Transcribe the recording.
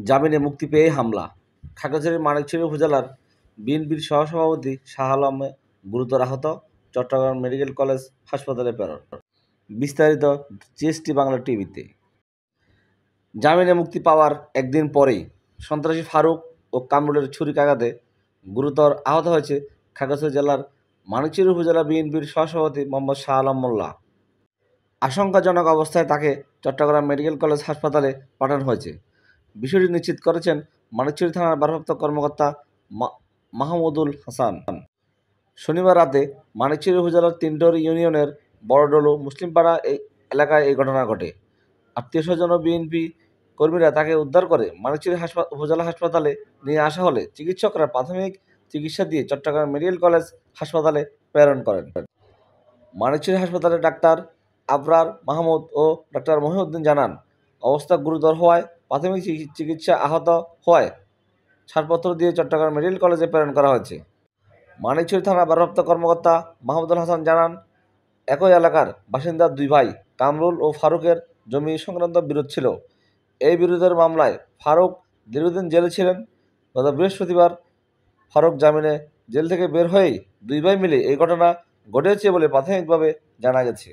জামিনে মুক্তি পেয়ে হামলা। খাগড়াছড়ির মানিকছড়ি উপজেলার বিএনপির সহসভাপতি শাহ আলম গুরুতর আহত, চট্টগ্রাম মেডিকেল কলেজ হাসপাতালে প্রেরণ। বিস্তারিত জিএসটি বাংলা টিভিতে। জামিনে মুক্তি পাওয়ার একদিন পরেই সন্ত্রাসী ফারুক ও কামরুলের ছুরিকাঘাতে গুরুতর আহত হয়েছে খাগড়াছড়ি জেলার মানিকছড়ি উপজেলা বিএনপির সহসভাপতি মোহাম্মদ শাহ আলম মোল্লা। আশঙ্কাজনক অবস্থায় তাকে চট্টগ্রাম মেডিকেল কলেজ হাসপাতালে পাঠানো হয়েছে। বিষয়টি নিশ্চিত করেছেন মানিকছড়ি থানার ভারপ্রাপ্ত কর্মকর্তা মাহমুদুল হাসান। শনিবার রাতে মানিকছড়ি উপজেলার তিনটর ইউনিয়নের বড়ডলু মুসলিমপাড়া এলাকায় এই ঘটনা ঘটে। আত্মীয়স্বজন ও বিএনপি কর্মীরা তাকে উদ্ধার করে মানিকছড়ি উপজেলা হাসপাতালে নিয়ে আসা হলে চিকিৎসকরা প্রাথমিক চিকিৎসা দিয়ে চট্টগ্রাম মেডিকেল কলেজ হাসপাতালে প্রেরণ করেন। মানিকছড়ি হাসপাতালের ডাক্তার আবরার মাহমুদ ও ডাক্তার মহিউদ্দিন জানান, অবস্থা গুরুতর হওয়ায় প্রাথমিক চিকিৎসা আহত হওয়ায় ছাড়পত্র দিয়ে চট্টগ্রাম মেডিকেল কলেজে প্রেরণ করা হয়েছে। মানিকছড়ি থানার ভারপ্রাপ্ত কর্মকর্তা মাহমুদুল হাসান জানান, একই এলাকার বাসিন্দা দুই ভাই কামরুল ও ফারুকের জমি সংক্রান্ত বিরোধ ছিল। এই বিরোধের মামলায় ফারুক দীর্ঘদিন জেলে ছিলেন। গত বৃহস্পতিবার ফারুক জামিনে জেল থেকে বের হয়েই দুই ভাই মিলে এই ঘটনা ঘটেছে বলে প্রাথমিকভাবে জানা গেছে।